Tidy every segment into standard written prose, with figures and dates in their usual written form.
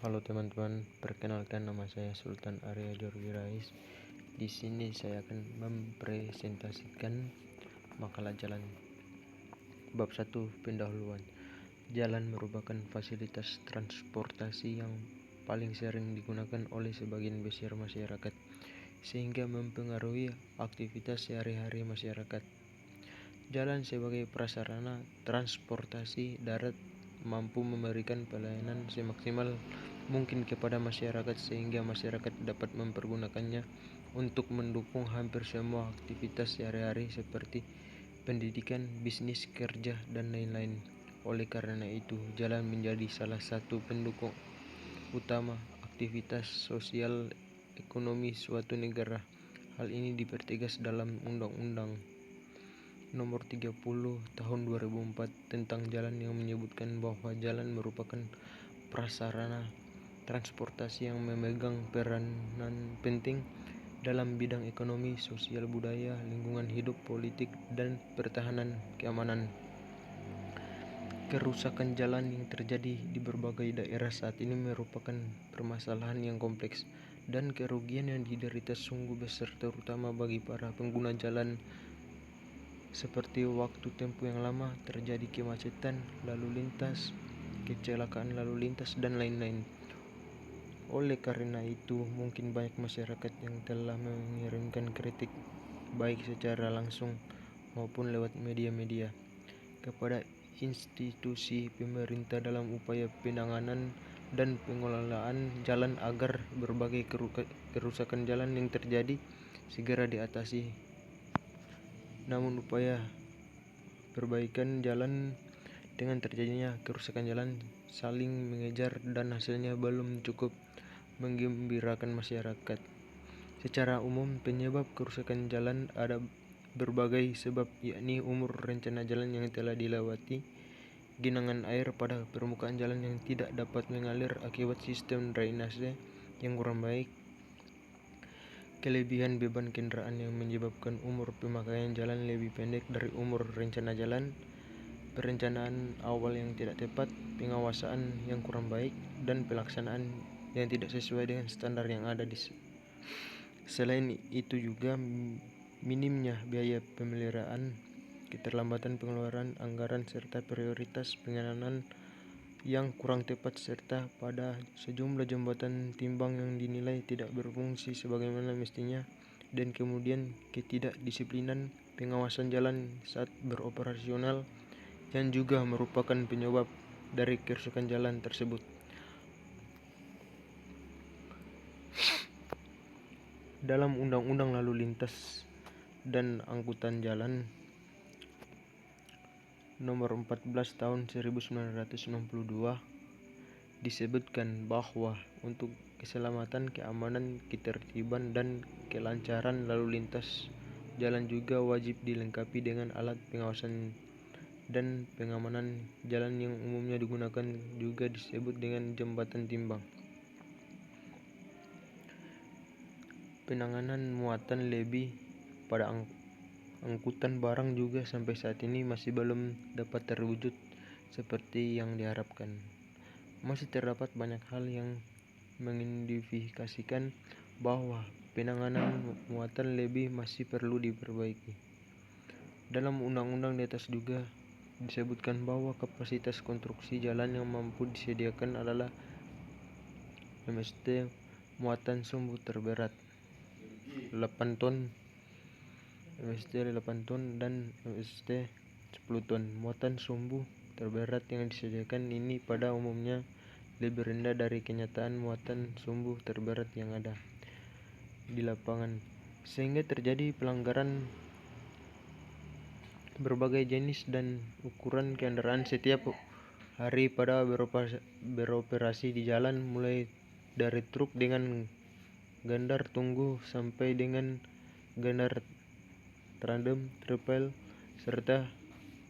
Halo teman-teman, perkenalkan nama saya Sultan Arya Jorgi Rais. Di sini saya akan mempresentasikan makalah jalan. Bab 1, pendahuluan. Jalan merupakan fasilitas transportasi yang paling sering digunakan oleh sebagian besar masyarakat, sehingga mempengaruhi aktivitas sehari-hari masyarakat. Jalan sebagai prasarana transportasi darat mampu memberikan pelayanan semaksimal mungkin kepada masyarakat sehingga masyarakat dapat mempergunakannya untuk mendukung hampir semua aktivitas sehari-hari seperti pendidikan, bisnis, kerja, dan lain-lain. Oleh karena itu, jalan menjadi salah satu pendukung utama aktivitas sosial ekonomi suatu negara. Hal ini dipertegas dalam Undang-Undang Nomor 30 Tahun 2004 tentang jalan yang menyebutkan bahwa jalan merupakan prasarana transportasi yang memegang peranan penting dalam bidang ekonomi, sosial, budaya, lingkungan hidup, politik, dan pertahanan keamanan. Kerusakan jalan yang terjadi di berbagai daerah saat ini merupakan permasalahan yang kompleks, dan kerugian yang diderita sungguh besar terutama bagi para pengguna jalan, seperti waktu tempuh yang lama, terjadi kemacetan lalu lintas, kecelakaan lalu lintas, dan lain-lain. Oleh karena itu, mungkin banyak masyarakat yang telah mengirimkan kritik, baik secara langsung maupun lewat media-media, kepada institusi pemerintah dalam upaya penanganan dan pengelolaan jalan agar berbagai kerusakan jalan yang terjadi segera diatasi. Namun upaya perbaikan jalan dengan terjadinya kerusakan jalan saling mengejar dan hasilnya belum cukup menggembirakan masyarakat. Secara umum, penyebab kerusakan jalan ada berbagai sebab, yakni umur rencana jalan yang telah dilewati, genangan air pada permukaan jalan yang tidak dapat mengalir akibat sistem drainase yang kurang baik, kelebihan beban kendaraan yang menyebabkan umur pemakaian jalan lebih pendek dari umur rencana jalan, perencanaan awal yang tidak tepat, pengawasan yang kurang baik, dan pelaksanaan yang tidak sesuai dengan standar yang ada. Selain itu juga minimnya biaya pemeliharaan, keterlambatan pengeluaran anggaran, serta prioritas penanganan yang kurang tepat, serta pada sejumlah jembatan timbang yang dinilai tidak berfungsi sebagaimana mestinya, dan kemudian ketidakdisiplinan pengawasan jalan saat beroperasional yang juga merupakan penyebab dari kerusakan jalan tersebut. Dalam Undang-Undang Lalu Lintas dan Angkutan Jalan Nomor 14 Tahun 1962 disebutkan bahwa untuk keselamatan, keamanan, ketertiban, dan kelancaran lalu lintas jalan juga wajib dilengkapi dengan alat pengawasan dan pengamanan jalan yang umumnya digunakan juga disebut dengan jembatan timbang. Penanganan muatan lebih pada angkutan barang juga sampai saat ini masih belum dapat terwujud seperti yang diharapkan. Masih terdapat banyak hal yang mengindikasikan bahwa penanganan muatan lebih masih perlu diperbaiki. Dalam undang-undang di atas juga disebutkan bahwa kapasitas konstruksi jalan yang mampu disediakan adalah MST muatan sumbu terberat 8 ton, MST 8 ton, dan MST 10 ton. Muatan sumbu terberat yang disediakan ini pada umumnya lebih rendah dari kenyataan muatan sumbu terberat yang ada di lapangan, sehingga terjadi pelanggaran berbagai jenis dan ukuran kendaraan setiap hari pada beroperasi di jalan, mulai dari truk dengan gandar tunggu sampai dengan gandar tandem, tripel, serta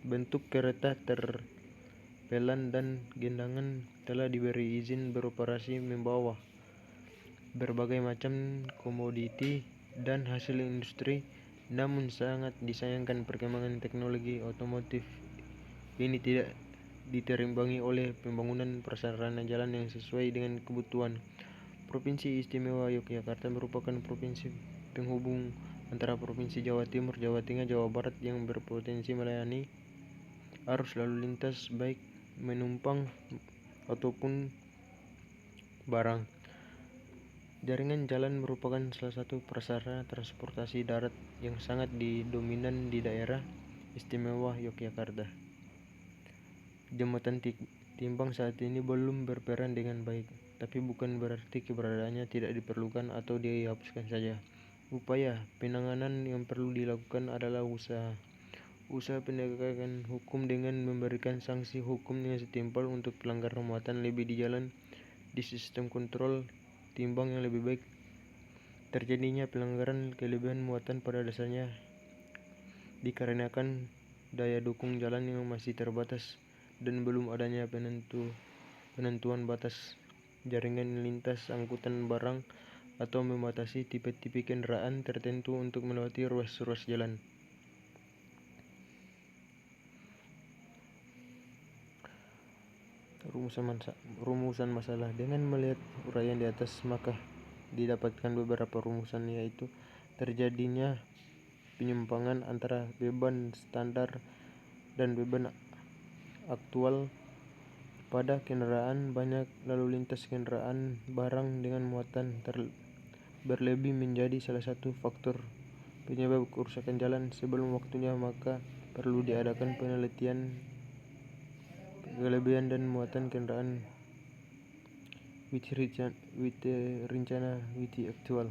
bentuk kereta terpelan dan gendangan telah diberi izin beroperasi membawa berbagai macam komoditi dan hasil industri. Namun sangat disayangkan perkembangan teknologi otomotif ini tidak diterimbangi oleh pembangunan prasarana jalan yang sesuai dengan kebutuhan. Provinsi Istimewa Yogyakarta merupakan provinsi penghubung antara Provinsi Jawa Timur, Jawa Tengah, Jawa Barat yang berpotensi melayani arus lalu lintas baik menumpang ataupun barang. Jaringan jalan merupakan salah satu prasarana transportasi darat yang sangat dominan di daerah Istimewa Yogyakarta. Jembatan timbang saat ini belum berperan dengan baik, tapi bukan berarti keberadaannya tidak diperlukan atau dihapuskan saja. Upaya penanganan yang perlu dilakukan adalah usaha penegakan hukum dengan memberikan sanksi hukum yang setimpal untuk pelanggar muatan lebih di jalan di sistem kontrol timbang yang lebih baik. Terjadinya pelanggaran kelebihan muatan pada dasarnya dikarenakan daya dukung jalan yang masih terbatas dan belum adanya penentuan batas jaringan lintas angkutan barang atau membatasi tipe-tipe kendaraan tertentu untuk melewati ruas-ruas jalan. Rumusan masalah. Dengan melihat uraian di atas, maka didapatkan beberapa rumusan, yaitu terjadinya penyimpangan antara beban standar dan beban aktual pada kendaraan. Banyak lalu lintas kendaraan barang dengan muatan berlebih menjadi salah satu faktor penyebab kerusakan jalan. Sebelum waktunya, maka perlu diadakan penelitian kelebihan dan muatan kendaraan with rencana aktual.